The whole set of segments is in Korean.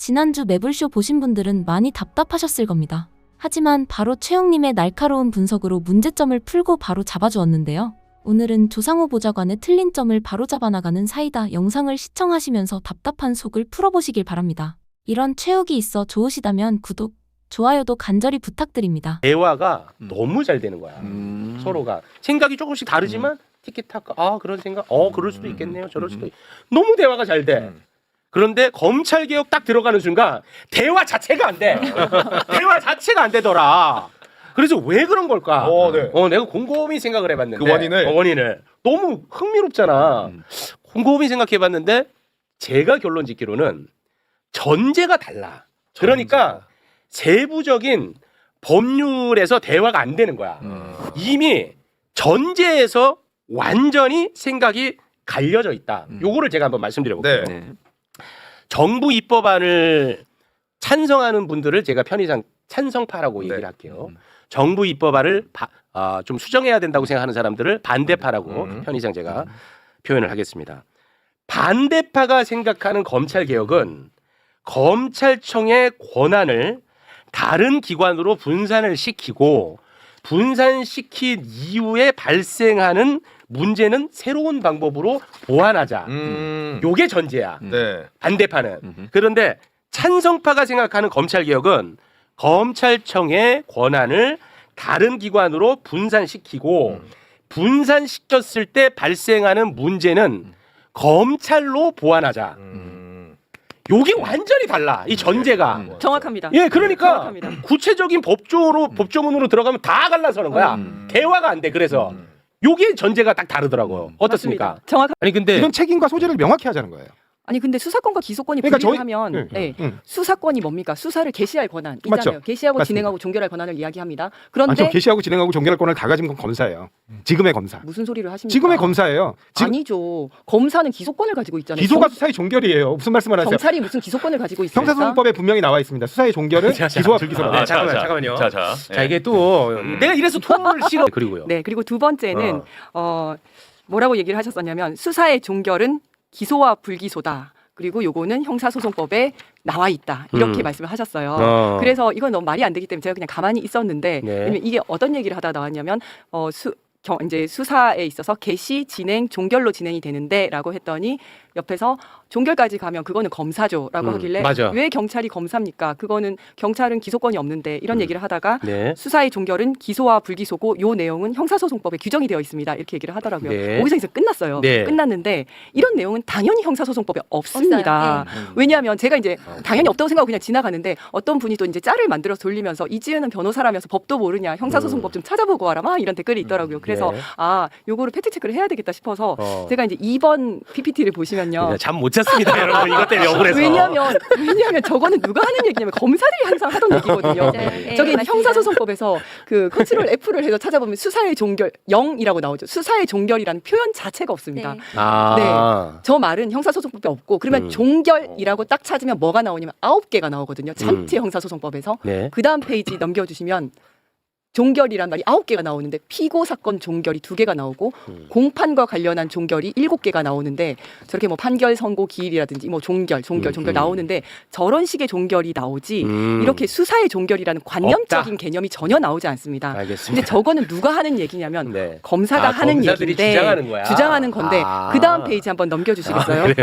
지난주 매불쇼 보신 분들은 많이 답답하셨을 겁니다. 하지만 바로 최영님의 날카로운 분석으로 문제점을 풀고 바로 잡아주었는데요. 오늘은 조상우 보좌관의 틀린 점을 바로 잡아나가는 사이다 영상을 시청하시면서 답답한 속을 풀어보시길 바랍니다. 이런 최욱이 있어 좋으시다면 구독, 좋아요도 간절히 부탁드립니다. 대화가 너무 잘 되는 거야. 서로가 생각이 조금씩 다르지만 티키타카 그런 생각 그럴 수도 있겠네요. 저럴 수도 너무 대화가 잘 돼. 그런데 검찰개혁 딱 들어가는 순간 대화 자체가 안 돼. 대화 자체가 안 되더라. 그래서 왜 그런 걸까? 네. 내가 곰곰이 생각을 해봤는데 그 원인을 너무 흥미롭잖아. 곰곰이 생각해봤는데 제가 결론 짓기로는 전제가 달라. 그러니까 세부적인 법률에서 대화가 안 되는 거야. 이미 전제에서 완전히 생각이 갈려져 있다. 요거를 제가 한번 말씀드려볼게요. 네. 정부 입법안을 찬성하는 분들을 제가 편의상 찬성파라고 얘기를 할게요. 정부 입법안을 좀 수정해야 된다고 생각하는 사람들을 반대파라고 편의상 제가 표현을 하겠습니다. 반대파가 생각하는 검찰개혁은 검찰청의 권한을 다른 기관으로 분산을 시키고 분산시킨 이후에 발생하는 문제는 새로운 방법으로 보완하자. 요게 전제야. 네. 반대파는. 그런데 찬성파가 생각하는 검찰개혁은 검찰청의 권한을 다른 기관으로 분산시키고 분산시켰을 때 발생하는 문제는 검찰로 보완하자. 요게 완전히 달라. 이 전제가. 정확합니다. 예, 그러니까 정확합니다. 구체적인 법조문으로 들어가면 다 갈라서는 거야. 대화가 안 돼. 그래서 요게 전제가 딱 다르더라고요. 어떻습니까? 맞습니다. 정확. 아니 근데 이런 책임과 소재를 명확히 하자는 거예요. 아니 근데 수사권과 기소권이 그러니까 분리를 저희- 하면 네. 수사권이 뭡니까? 수사를 개시할 권한 맞죠. 있잖아요. 개시하고 맞습니다. 진행하고 종결할 권한을 이야기합니다. 아니, 그런데 저 개시하고 진행하고 종결할 권을 다 가진 건 검사예요. 지금의 검사. 무슨 소리를 하십니까? 지금의 검사예요. 아니죠. 검사는 기소권을 가지고 있잖아요. 기소가 수사의 종결이에요. 무슨 말씀을 하세요? 경찰이 무슨 기소권을 가지고 있습니까? 형사소송법에 분명히 나와 있습니다. 수사의 종결은 기소와 불기소다. 잠깐만요. 자. 자 이게 또 내가 이래서 토론을 싫어. 그리고요. 네, 그리고 두 번째는 뭐라고 얘기를 하셨었냐면 수사의 종결은 기소와 불기소다. 그리고 요거는 형사소송법에 나와 있다. 이렇게 말씀을 하셨어요. 그래서 이건 너무 말이 안 되기 때문에 제가 그냥 가만히 있었는데 네. 왜냐면 이게 어떤 얘기를 하다 나왔냐면 이제 수사에 있어서 개시, 진행, 종결로 진행이 되는데라고 했더니 옆에서 종결까지 가면 그거는 검사죠라고 하길래 맞아. 왜 경찰이 검사입니까? 그거는 경찰은 기소권이 없는데 이런 얘기를 하다가 네. 수사의 종결은 기소와 불기소고 요 내용은 형사소송법에 규정이 되어 있습니다. 이렇게 얘기를 하더라고요. 네. 거기서 이제 끝났어요. 네. 끝났는데 이런 내용은 당연히 형사소송법에 없습니다. 왜냐하면 제가 이제 당연히 없다고 생각하고 그냥 지나가는데 어떤 분이 또 이제 짤을 만들어서 돌리면서 이지은은 변호사라면서 법도 모르냐 형사소송법 좀 찾아보고 와라 막 이런 댓글이 있더라고요. 그래서 네. 요거를 팩트 체크를 해야 되겠다 싶어서 제가 이제 2번 PPT를 보시면요. 잠 못 잤습니다, 여러분. 이것 때문에 억울해서. 왜냐하면 저거는 누가 하는 얘기냐면 검사들이 항상 하던 얘기거든요. 저기 형사소송법에서 그 컨트롤 F를 해서 찾아보면 수사의 종결 0이라고 나오죠. 수사의 종결이라는 표현 자체가 없습니다. 저 말은 형사소송법에 없고 그러면 종결이라고 딱 찾으면 뭐가 나오냐면 9개가 나오거든요. 잠재 형사소송법에서. 네. 그 다음 페이지 넘겨주시면 종결이란 말이 9개가 나오는데 피고 사건 종결이 2개가 나오고 공판과 관련한 종결이 7개가 나오는데 저렇게 뭐 판결 선고 기일이라든지 뭐 종결 나오는데 저런 식의 종결이 나오지 이렇게 수사의 종결이라는 관념적인 개념이 전혀 나오지 않습니다. 알겠습니다. 근데 저거는 누가 하는 얘기냐면 네. 검사가 하는 검사들이 얘기인데 주장하는 거야. 주장하는 건데 그 다음 페이지 한번 넘겨주시겠어요?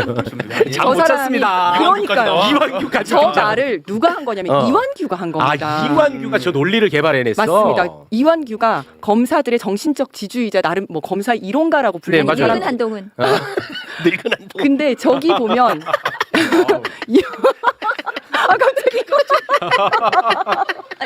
잠 못 잤습니다. 그러니까요. 이완규까지. 저 말을 누가 한 거냐면 이완규가 한 겁니다. 이완규가 저 논리를 개발해냈어. 맞습니다. 이완규가 검사들의 정신적 지주이자 나름 뭐 검사 이론가라고 불리는 맞아요. 사람. 늙은 한동훈. 늙은 한동. 근데 저기 보면 갑자기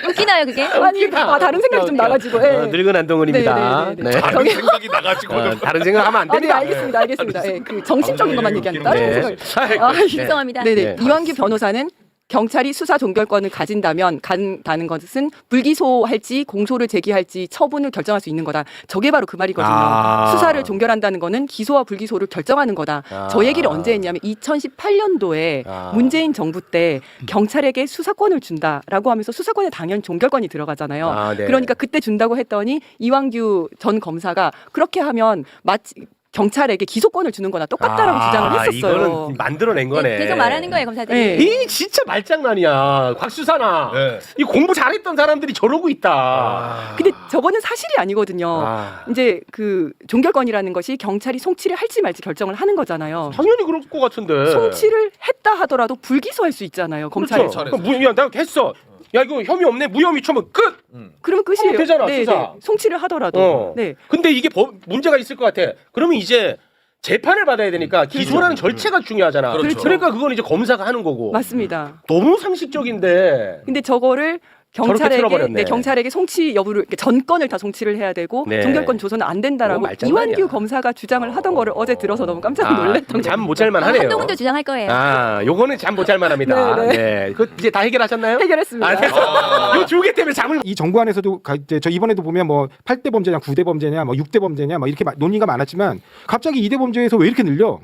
웃기나요 그게? 아니 다른 생각이 좀 나가지고. 늙은 한동훈입니다. 네. 다른 생각이 나가지고. 다른 생각하면 안 됩니다. 알겠습니다. 예, 그 정신적인 것만 얘기합니다. 다른 생각. 죄송합니다. 네네. 이완규 변호사는 경찰이 수사 종결권을 간다는 것은 불기소할지 공소를 제기할지 처분을 결정할 수 있는 거다. 저게 바로 그 말이거든요. 수사를 종결한다는 거는 기소와 불기소를 결정하는 거다. 저 얘기를 언제 했냐면 2018년도에 문재인 정부 때 경찰에게 수사권을 준다라고 하면서 수사권에 당연 종결권이 들어가잖아요. 네. 그러니까 그때 준다고 했더니 이완규 전 검사가 그렇게 하면 마치 경찰에게 기소권을 주는 거나 똑같다라고 주장을 했었어요. 이거는 만들어낸 거네. 계속 말하는 거예요, 검사들이. 네. 이 진짜 말장난이야. 곽수산아. 네. 이 공부 잘했던 사람들이 저러고 있다. 근데 저거는 사실이 아니거든요. 아. 이제 그 종결권이라는 것이 경찰이 송치를 할지 말지 결정을 하는 거잖아요. 당연히 그럴 것 같은데. 송치를 했다 하더라도 불기소할 수 있잖아요. 검찰에서. 그렇죠. 그럼 야, 나 했어. 야, 이거 혐의 없네. 무혐의 처분 끝. 그러면 끝이에요. 되잖아, 네, 수사. 네. 송치를 하더라도. 어. 네. 근데 이게 문제가 있을 것 같아. 그러면 이제 재판을 받아야 되니까 기소라는 절차가 중요하잖아. 그렇죠. 그러니까 그건 이제 검사가 하는 거고. 맞습니다. 너무 상식적인데. 근데 저거를 저렇게 경찰에게 틀어버렸네. 경찰에게 송치 여부를 이렇게 전권을 다 송치를 해야 되고 네. 종결권 조서는 안 된다라고 너무 말장난이야. 이완규 검사가 주장을 하던 거를 어제 들어서 너무 깜짝 놀랐던 거예요. 잠못 잘만 하네요. 한동훈도 주장할 거예요. 아, 요거는 잠 못 잘만 합니다. 네, 네. 그 이제 다 해결하셨나요? 해결했습니다. 아, 됐어. 요 두 개 때문에 잠을 이 정부 안에서도 이제 저 이번에도 보면 뭐 8대 범죄냐 9대 범죄냐 뭐 6대 범죄냐 뭐 이렇게 논의가 많았지만 갑자기 2대 범죄에서 왜 이렇게 늘려?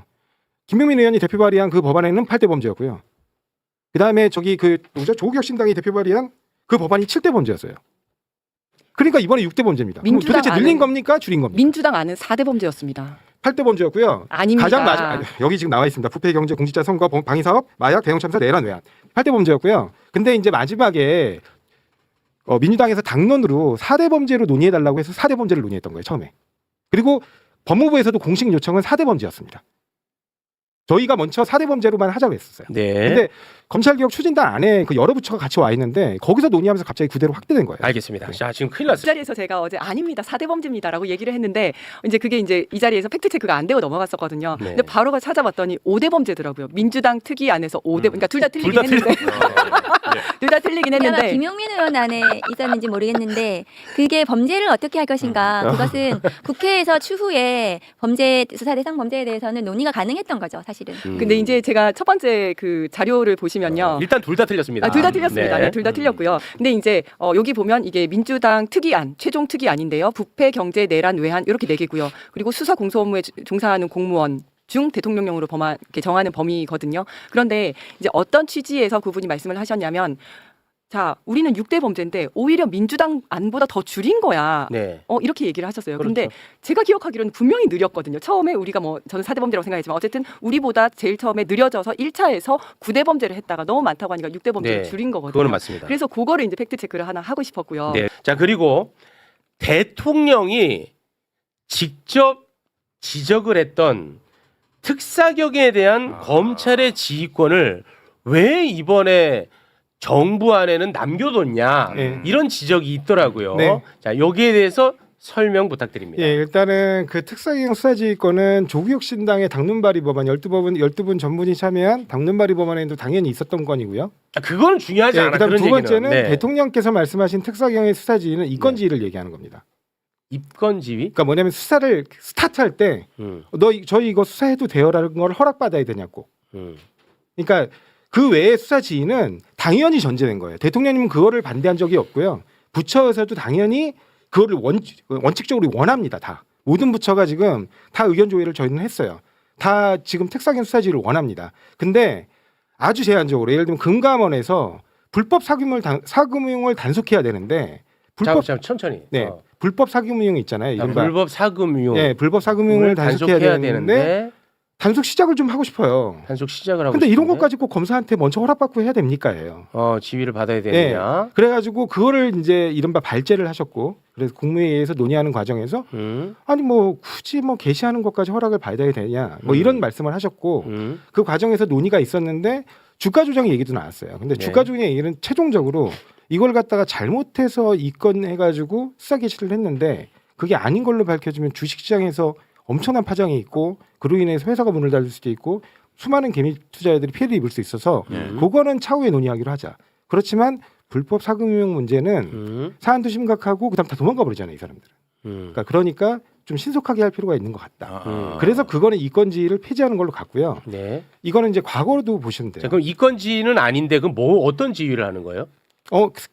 김병민 의원이 대표 발의한 그 법안에는 8대 범죄였고요. 그다음에 저기 그 누구죠? 조국혁신당이 대표 발의한 그 법안이 7대 범죄였어요. 그러니까 이번에 6대 범죄입니다. 그럼 민주당 도대체 늘린 안은- 겁니까? 줄인 겁니까? 민주당 안은 4대 범죄였습니다. 8대 범죄였고요. 아닙니다. 가장 마지막 여기 지금 나와 있습니다. 부패 경제 공직자 선거 방위 사업 마약 대형 참사 내란 외환 8대 범죄였고요. 근데 이제 마지막에 민주당에서 당론으로 4대 범죄로 논의해 달라고 해서 4대 범죄를 논의했던 거예요, 처음에. 그리고 법무부에서도 공식 요청은 4대 범죄였습니다. 저희가 먼저 4대 범죄로만 하자고 했었어요. 네. 근데 검찰개혁 추진단 안에 그 여러 부처가 같이 와 있는데 거기서 논의하면서 갑자기 9대로 확대된 거예요. 알겠습니다. 자, 지금 큰일 이 났어요. 자리에서 제가 어제 아닙니다. 4대 범죄입니다라고 얘기를 했는데 이제 그게 이제 이 자리에서 팩트 체크가 안 되고 넘어갔었거든요. 네. 근데 바로 가서 찾아봤더니 5대 범죄더라고요. 민주당 특위 안에서 5대 그러니까 둘 다 틀리긴 둘다 했는데 둘 다 틀리긴 아마 했는데 김용민 의원 안에 있었는지 모르겠는데 그게 범죄를 어떻게 할 것인가 그것은 국회에서 추후에 범죄 수사 대상 범죄에 대해서는 논의가 가능했던 거죠 사실은. 근데 이제 제가 첫 번째 그 자료를 보시면요. 일단 둘 다 틀렸습니다. 둘 다 틀렸습니다. 네. 네, 둘 다 틀렸고요. 근데 이제 여기 보면 이게 민주당 특위안, 최종 특위안인데요. 부패, 경제, 내란, 외환 이렇게 네 개고요. 그리고 수사 공소 업무에 종사하는 공무원 중 대통령령으로 이렇게 정하는 범위거든요. 그런데 이제 어떤 취지에서 그분이 말씀을 하셨냐면 자, 우리는 6대 범죄인데 오히려 민주당 안보다 더 줄인 거야. 네. 이렇게 얘기를 하셨어요. 그렇죠. 근데 제가 기억하기로는 분명히 느렸거든요. 처음에 우리가 저는 4대 범죄라고 생각했지만 어쨌든 우리보다 제일 처음에 느려져서 1차에서 9대 범죄를 했다가 너무 많다고 하니까 6대 범죄를 네. 줄인 거거든요. 그거는 맞습니다. 그래서 그거를 이제 팩트 체크를 하나 하고 싶었고요. 네. 자, 그리고 대통령이 직접 지적을 했던 특사경에 대한 검찰의 지휘권을 왜 이번에 정부 안에는 남겨뒀냐 네. 이런 지적이 있더라고요. 네. 자, 여기에 대해서 설명 부탁드립니다. 예, 일단은 그 특사경 수사지휘권은 조국혁신당의 당론 발의 법안 12분 전문이 참여한 당론 발의 법안에도 당연히 있었던 건이고요. 아, 그거는 중요하지 예, 않아. 그다음 그런 두 번째는 얘기는. 네. 대통령께서 말씀하신 특사경의 수사지휘는 이건지휘를 얘기하는 겁니다. 입건지휘. 그러니까 뭐냐면 수사를 스타트할 때 저희 이거 수사해도 돼요라는 걸 허락받아야 되냐고. 그러니까 그 외의 수사 지휘는 당연히 전제된 거예요. 대통령님은 그거를 반대한 적이 없고요. 부처에서도 당연히 그거를 원칙적으로 원합니다. 다 모든 부처가 지금 다 의견 조회를 저희는 했어요. 다 지금 특사경 수사 지휘를 원합니다. 근데 아주 제한적으로 예를 들면 금감원에서 불법 사금융을 단속해야 되는데 불법 잠깐 천천히. 네 불법 사금융이 있잖아요. 이른바 불법 사금융. 네 불법 사금융을 단속해야 되는데 단속 시작을 좀 하고 싶어요. 단속 시작을 하고. 근데 이런 싶은데? 것까지 꼭 검사한테 먼저 허락받고 해야 됩니까예요. 지휘를 받아야 되느냐. 그래가지고 그거를 이제 이른바 발제를 하셨고 그래서 국무회의에서 논의하는 과정에서 아니 뭐 굳이 뭐 게시하는 것까지 허락을 받아야 되냐 뭐 이런 말씀을 하셨고 그 과정에서 논의가 있었는데 주가 조정 얘기도 나왔어요. 근데 네. 주가 조정 얘기는 최종적으로 이걸 갖다가 잘못해서 입건해가지고 수사 개시를 했는데 그게 아닌 걸로 밝혀지면 주식시장에서 엄청난 파장이 있고 그로 인해서 회사가 문을 닫을 수도 있고 수많은 개미 투자자들이 피해를 입을 수 있어서 그거는 차후에 논의하기로 하자. 그렇지만 불법 사금융 문제는 사안도 심각하고 그다음 다 도망가 버리잖아요, 이 사람들은. 그러니까 좀 신속하게 할 필요가 있는 것 같다. 그래서 그거는 이건지를 폐지하는 걸로 갔고요. 네. 이거는 이제 과거로도 보시면 돼요. 자, 그럼 이건지는 아닌데 그럼 뭐 어떤 지휘를 하는 거예요?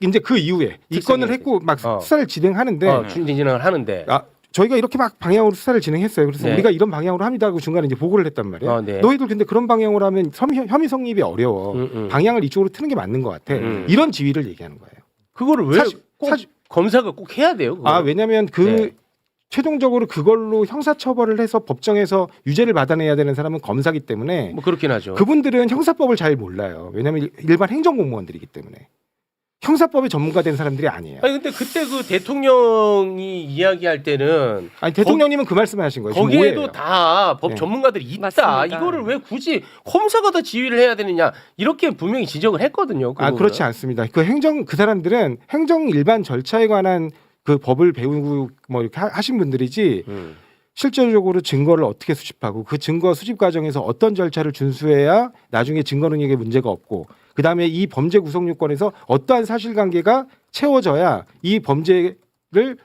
이제 그 이후에 이건을 했고 막 수사를 진행하는데 진행을 하는데. 저희가 이렇게 막 방향으로 수사를 진행했어요. 그래서 네. 우리가 이런 방향으로 합니다 하고 중간에 이제 보고를 했단 말이에요. 네. 너희들 근데 그런 방향으로 하면 혐의 성립이 어려워. 방향을 이쪽으로 트는 게 맞는 것 같아. 이런 지휘를 얘기하는 거예요. 그거를 왜 꼭 검사가 꼭 해야 돼요? 그거를? 왜냐하면 그 네. 최종적으로 그걸로 형사처벌을 해서 법정에서 유죄를 받아내야 되는 사람은 검사기 때문에 뭐 그렇긴 하죠. 그분들은 형사법을 잘 몰라요. 왜냐하면 일반 행정공무원들이기 때문에 형사법에 전문가 된 사람들이 아니에요. 아니 근데 그때 그 대통령이 이야기할 때는 아니 대통령님은 그 말씀을 하신 거예요. 지금 거기에도 오해예요. 다 법 네. 전문가들이 있다. 맞습니다. 이거를 왜 굳이 검사가 다 지휘를 해야 되느냐 이렇게 분명히 지적을 했거든요. 그 부분은. 그렇지 않습니다. 그 사람들은 행정 일반 절차에 관한 그 법을 배우고 뭐 이렇게 하신 분들이지 실질적으로 증거를 어떻게 수집하고 그 증거 수집 과정에서 어떤 절차를 준수해야 나중에 증거 능력에 문제가 없고 그 다음에 이 범죄 구성 요건에서 어떠한 사실관계가 채워져야 이 범죄를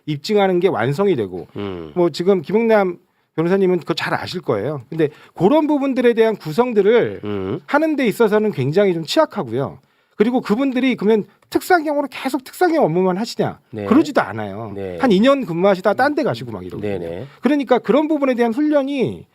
입증하는 게 완성이 되고 뭐 지금 김영남 변호사님은 그거 잘 아실 거예요. 근데 그런 부분들에 대한 구성들을 하는 데 있어서는 굉장히 좀 취약하고요. 그리고 그분들이 그러면 특사경으로 계속 특사경 업무만 하시냐? 네. 그러지도 않아요. 네. 한 2년 근무하시다 딴 데 가시고 막 이러고. 네네. 그러니까 그런 부분에 대한 훈련이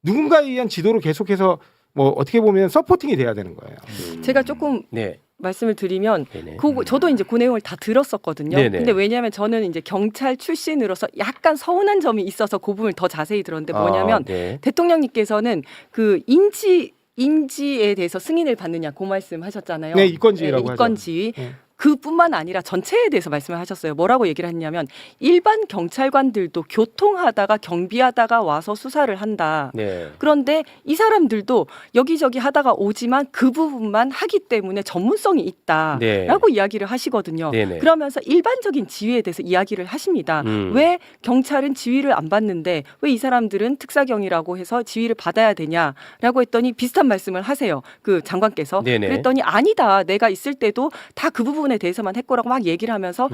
누군가에 의한 지도로 계속해서 뭐 어떻게 보면 서포팅이 돼야 되는 거예요. 제가 조금 네. 말씀을 드리면 네네. 저도 이제 그 내용을 다 들었었거든요. 네네. 근데 왜냐하면 저는 이제 경찰 출신으로서 약간 서운한 점이 있어서 그 부분을 더 자세히 들었는데 뭐냐면 네. 대통령님께서는 그 인지에 대해서 승인을 받느냐 그 말씀하셨잖아요. 네, 이권지휘라고 하죠. 이권지휘. 네. 그뿐만 아니라 전체에 대해서 말씀을 하셨어요. 뭐라고 얘기를 했냐면 일반 경찰관들도 교통하다가 경비하다가 와서 수사를 한다. 네. 그런데 이 사람들도 여기저기 하다가 오지만 그 부분만 하기 때문에 전문성이 있다라고 네. 이야기를 하시거든요. 네네. 그러면서 일반적인 지휘에 대해서 이야기를 하십니다. 왜 경찰은 지휘를 안 받는데 왜 이 사람들은 특사경이라고 해서 지휘를 받아야 되냐라고 했더니 비슷한 말씀을 하세요. 그 장관께서. 네네. 그랬더니 아니다. 내가 있을 때도 다 그 부분에 대해서만 했고라고 막 얘기를 하면서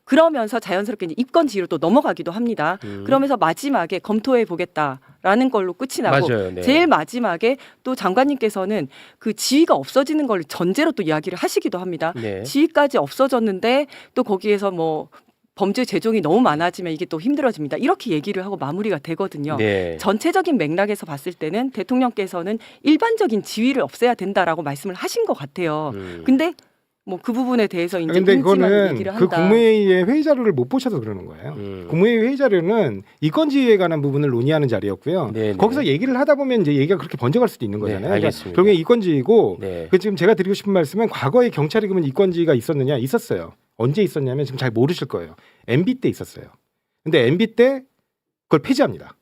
그러면서 자연스럽게 이제 입건지로 또 넘어가기도 합니다. 그러면서 마지막에 검토해 보겠다라는 걸로 끝이 나고 맞아요. 네. 제일 마지막에 또 장관님께서는 그 지위가 없어지는 걸 전제로 또 이야기를 하시기도 합니다. 네. 지위까지 없어졌는데 또 거기에서 뭐 범죄 재종이 너무 많아지면 이게 또 힘들어집니다. 이렇게 얘기를 하고 마무리가 되거든요. 네. 전체적인 맥락에서 봤을 때는 대통령께서는 일반적인 지위를 없애야 된다라고 말씀을 하신 것 같아요. 근데 뭐 그 부분에 대해서 이제 근데 인지만 그거는 얘기를 그 한다. 국무회의의 회의 자료를 못 보셔서 그러는 거예요. 국무회의 회의 자료는 이건지에 관한 부분을 논의하는 자리였고요. 네네. 거기서 얘기를 하다 보면 이제 얘기가 그렇게 번져갈 수도 있는 거잖아요. 네, 그러니까 알겠습니다. 결국에 이건지이고 네. 그 지금 제가 드리고 싶은 말씀은 과거에 경찰이 그러면 이건지가 있었느냐? 있었어요. 언제 있었냐면 지금 잘 모르실 거예요. MB 때 있었어요. 근데 MB 때 그걸 폐지합니다.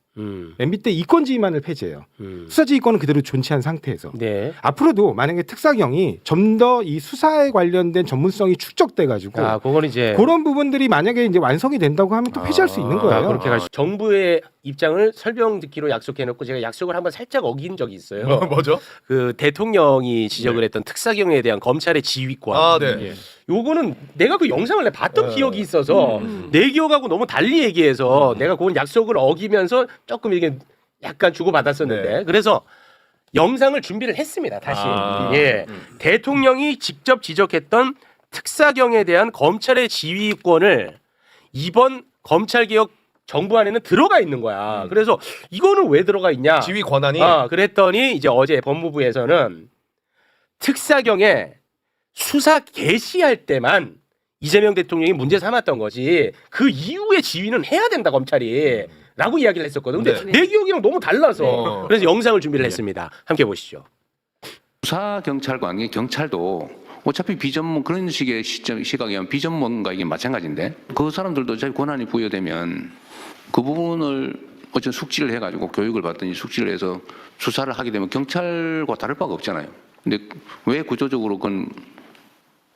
MB 때 이건지만을 폐지해요. 수사지 이권은 그대로 존치한 상태에서. 네. 앞으로도 만약에 특사경이 좀 더 이 수사에 관련된 전문성이 축적돼 가지고 그건 이제 그런 부분들이 만약에 이제 완성이 된다고 하면 또 폐지할 수 있는 거예요. 그렇게 갈 수. 정부의 입장을 설명 듣기로 약속해놓고 제가 약속을 한번 살짝 어긴 적이 있어요. 뭐죠? 그 대통령이 지적을 했던 특사경에 대한 검찰의 지휘권. 아, 네. 요거는 내가 그 영상을 내가 봤던 기억이 있어서 내 기억하고 너무 달리 얘기해서 내가 그건 약속을 어기면서 조금 이게 약간 주고받았었는데 네. 그래서 영상을 준비를 했습니다. 다시. 예. 대통령이 직접 지적했던 특사경에 대한 검찰의 지휘권을 이번 검찰개혁 정부 안에는 들어가 있는 거야. 그래서 이거는 왜 들어가 있냐? 지휘 권한이 그랬더니 이제 어제 법무부에서는 특사경에 수사 개시할 때만 이재명 대통령이 문제 삼았던 거지 그 이후에 지휘는 해야 된다 검찰이 라고 이야기를 했었거든. 근데 네. 내 기억이랑 너무 달라서 네. 그래서 영상을 준비를 했습니다. 함께 보시죠. 수사 경찰관이 경찰도 어차피 비전문 그런 식의 시각이면 비전문가에게 마찬가지인데 그 사람들도 어차피 권한이 부여되면 그 부분을 어쨌든 숙지를 해가지고 교육을 받더니 숙지를 해서 수사를 하게 되면 경찰과 다를 바가 없잖아요. 근데 왜 구조적으로 그건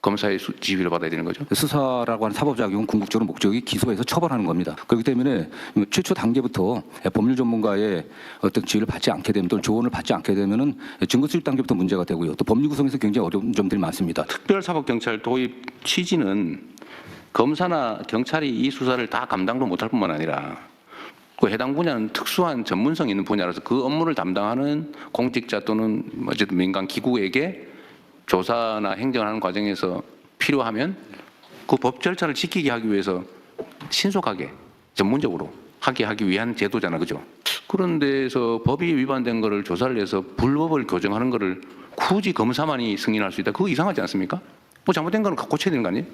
검사의 지휘를 받아야 되는 거죠? 수사라고 하는 사법작용은 궁극적으로 목적이 기소해서 처벌하는 겁니다. 그렇기 때문에 최초 단계부터 법률 전문가의 어떤 지휘를 받지 않게 되면 또는 조언을 받지 않게 되면은 증거 수집 단계부터 문제가 되고요. 또 법률 구성에서 굉장히 어려운 점들이 많습니다. 특별사법경찰 도입 취지는 검사나 경찰이 이 수사를 다 감당도 못할 뿐만 아니라 그 해당 분야는 특수한 전문성이 있는 분야라서 그 업무를 담당하는 공직자 또는 어쨌든 민간 기구에게 조사나 행정을 하는 과정에서 필요하면 그 법 절차를 지키게 하기 위해서 신속하게 전문적으로 하게 하기 위한 제도잖아, 그죠? 그런 데서 법이 위반된 거를 조사를 해서 불법을 교정하는 거를 굳이 검사만이 승인할 수 있다. 그거 이상하지 않습니까? 뭐 잘못된 거는 고쳐야 되는 거 아니에요?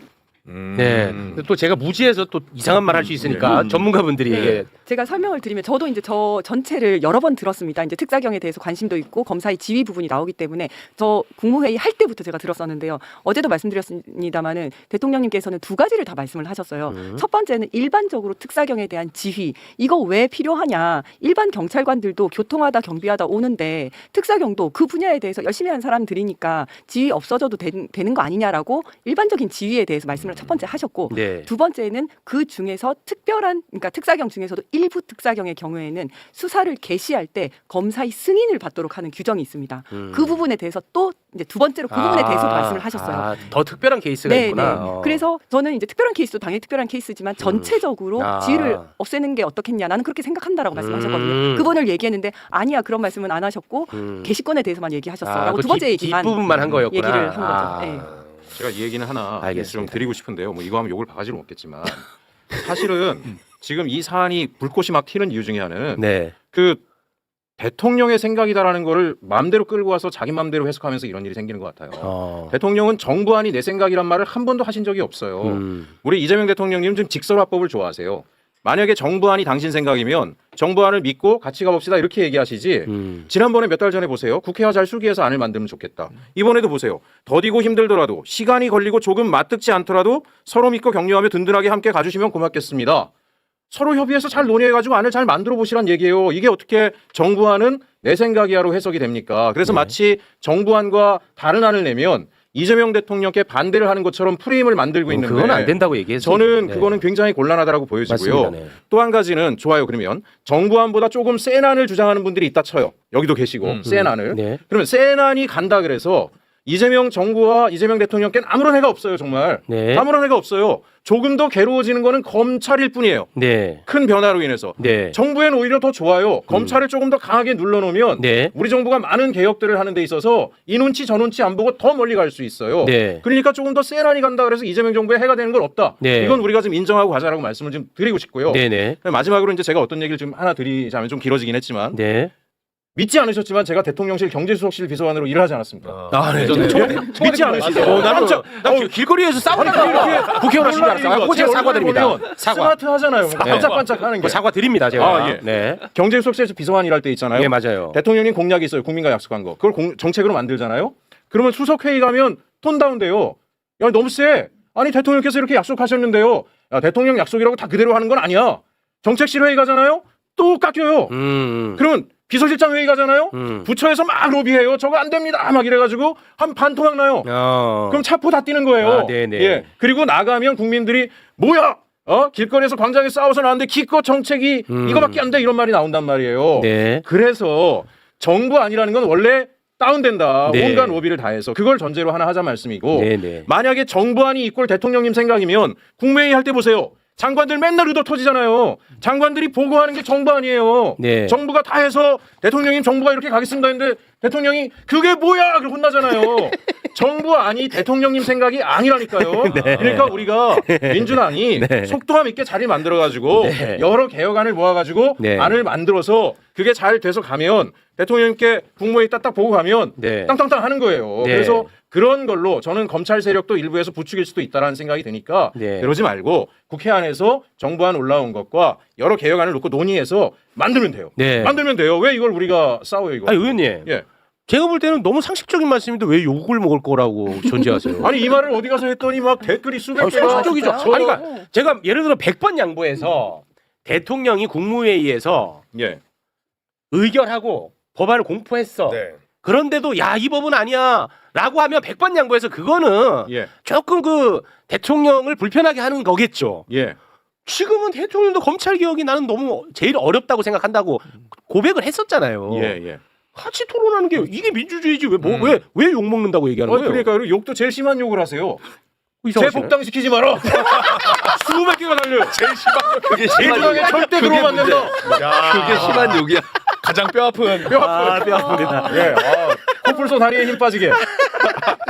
네. 근데 또 제가 무지해서 또 이상한 말 할 수 있으니까 전문가분들이 네. 제가 설명을 드리면 저도 이제 저 전체를 여러 번 들었습니다. 이제 특사경에 대해서 관심도 있고 검사의 지위 부분이 나오기 때문에 저 국무회의 할 때부터 제가 들었었는데요. 어제도 말씀드렸습니다마는 대통령님께서는 두 가지를 다 말씀을 하셨어요. 첫 번째는 일반적으로 특사경에 대한 지휘 이거 왜 필요하냐. 일반 경찰관들도 교통하다 경비하다 오는데 특사경도 그 분야에 대해서 열심히 하는 사람들이니까 지휘 없어져도 되는 거 아니냐라고 일반적인 지휘에 대해서 말씀을 첫 번째 하셨고 네. 두 번째는 그 중에서 특별한 그러니까 특사경 중에서도 일부 특사경의 경우에는 수사를 개시할 때 검사의 승인을 받도록 하는 규정이 있습니다. 그 부분에 대해서 또 이제 두 번째로 그 부분에 대해서도 말씀을 하셨어요. 더 특별한 케이스가 네, 있구나. 네. 그래서 저는 이제 특별한 케이스도 당연히 특별한 케이스지만 전체적으로 지위를 없애는 게 어떻겠냐 나는 그렇게 생각한다라고 말씀하셨거든요. 그분을 얘기했는데 아니야 그런 말씀은 안 하셨고 개시권에 대해서만 얘기하셨어라고 두 번째 얘기만 뒷부분만 한 거였구나. 얘기를 한 거죠. 네. 제가 이 얘기는 하나 알겠습니다. 좀 드리고 싶은데요. 뭐 이거 하면 욕을 바가지로 먹겠지만 사실은 지금 이 사안이 불꽃이 막 튀는 이유 중에 하나는 네. 그 대통령의 생각이다라는 거를 마음대로 끌고 와서 자기 마음대로 해석하면서 이런 일이 생기는 것 같아요. 대통령은 정부안이 내 생각이란 말을 한 번도 하신 적이 없어요. 우리 이재명 대통령님 좀 직설화법을 좋아하세요. 만약에 정부안이 당신 생각이면 정부안을 믿고 같이 가봅시다 이렇게 얘기하시지. 지난번에 몇 달 전에 보세요. 국회와 잘 수기해서 안을 만들면 좋겠다. 이번에도 보세요. 더디고 힘들더라도 시간이 걸리고 조금 맞듣지 않더라도 서로 믿고 격려하며 든든하게 함께 가주시면 고맙겠습니다. 서로 협의해서 잘 논의해가지고 안을 잘 만들어 보시란 얘기예요. 이게 어떻게 정부안은 내 생각이야로 해석이 됩니까? 그래서 마치 정부안과 다른 안을 내면 이재명 대통령께 반대를 하는 것처럼 프레임을 만들고 있는데 그건 안 된다고 얘기해서 저는 그거는 굉장히 곤란하다라고 보여지고요. 맞습니다. 네. 또 한 가지는 좋아요. 그러면 정부안보다 조금 센 안을 주장하는 분들이 있다 쳐요. 여기도 계시고 센 안을. 네. 그러면 센 안이 간다 그래서 이재명 정부와 이재명 대통령께는 아무런 해가 없어요. 정말. 네. 아무런 해가 없어요. 조금 더 괴로워지는 거는 검찰일 뿐이에요. 네. 큰 변화로 인해서. 네. 정부에는 오히려 더 좋아요. 검찰을 조금 더 강하게 눌러놓으면 네. 우리 정부가 많은 개혁들을 하는 데 있어서 이 눈치 저 눈치 안 보고 더 멀리 갈 수 있어요. 네. 그러니까 조금 더 센 안이 간다 그래서 이재명 정부에 해가 되는 건 없다. 네. 이건 우리가 좀 인정하고 가자라고 말씀을 좀 드리고 싶고요. 네네. 마지막으로 이제 제가 어떤 얘기를 좀 하나 드리자면 좀 길어지긴 했지만 네. 믿지 않으셨지만 제가 대통령실 경제수석실 비서관으로 일을 하지 않았습니다. 네. 믿지 않으시죠? 나는 길거리에서 싸우다가 이렇게 국회의원 하신 줄 알았어요. 제가 사과드립니다. 사과. 스마트하잖아요. 반짝반짝하는 게. 사과 드립니다, 제가. 아, 예. 네. 경제수석실에서 비서관 일할 때 있잖아요. 네, 맞아요. 대통령님 공약이 있어요. 국민과 약속한 거. 그걸 정책으로 만들잖아요. 그러면 수석회의 가면 톤 다운돼요. 야, 너무 세. 아니 대통령께서 이렇게 약속하셨는데요. 야, 대통령 약속이라고 다 그대로 하는 건 아니야. 정책실 회의 가잖아요. 또 깎여요. 그러면 비서실장 회의 가잖아요. 부처에서 막 로비해요. 저거 안 됩니다. 막 이래가지고 한 반토막 나요. 그럼 차포 다 뛰는 거예요. 아, 네네. 예. 그리고 나가면 국민들이 뭐야? 길거리에서 광장에 싸워서 나왔는데 기껏 정책이 이거밖에 안 돼. 이런 말이 나온단 말이에요. 네. 그래서 정부 아니라는 건 원래 다운된다. 네. 온갖 로비를 다 해서 그걸 전제로 하나 하자 말씀이고 네네. 만약에 정부안이 이꼴 대통령님 생각이면 국무회의 할 때 보세요. 장관들 맨날 의도 터지잖아요. 장관들이 보고하는 게 정부 아니에요. 네. 정부가 다 해서 대통령님 정부가 이렇게 가겠습니다 했는데 대통령이 그게 뭐야? 그러고 혼나잖아요. 정부 아니 대통령님 생각이 아니라니까요. 네. 그러니까 우리가 민주당이 네. 속도감 있게 자리를 만들어가지고 네. 여러 개혁안을 모아가지고 네. 안을 만들어서 그게 잘 돼서 가면 대통령님께 국무회의 딱딱 보고 가면 네. 땅땅땅 하는 거예요. 네. 그래서 그런 걸로 저는 검찰 세력도 일부에서 부추길 수도 있다라는 생각이 드니까 네. 그러지 말고 국회 안에서 정부안 올라온 것과 여러 개혁안을 놓고 논의해서 만들면 돼요. 네. 만들면 돼요. 왜 이걸 우리가 싸워요 이거? 아니, 의원님. 예. 제가 볼 때는 너무 상식적인 말씀인데 왜 욕을 먹을 거라고 존재하세요? 아니 이 말을 어디 가서 했더니 막 댓글이 수백 개가 상식적이죠. 저- 아니, 그러니까 제가 예를 들어 100번 양보해서 대통령이 국무회의에서 예. 의결하고 법안을 공포했어. 네. 그런데도 야, 이 법은 아니야 라고 하면 100번 양보해서 그거는 예. 조금 그 대통령을 불편하게 하는 거겠죠. 예. 지금은 대통령도 검찰개혁이 나는 너무 제일 어렵다고 생각한다고 고백을 했었잖아요. 예. 예. 같이 토론하는 게 이게 민주주의지 왜 욕 먹는다고 얘기하는 거예요? 그러니까 그리고 욕도 제일 심한 욕을 하세요. 제 이상하시네. 복당시키지 마라. 수백 개가 달려요. 제일 심한 그게 민주당에 절대 들어오면 안 된다. 그게 심한 욕이야. 가장 뼈 아픈. 아, 뼈 아프다. 예. 코뿔소 다리에 힘 빠지게.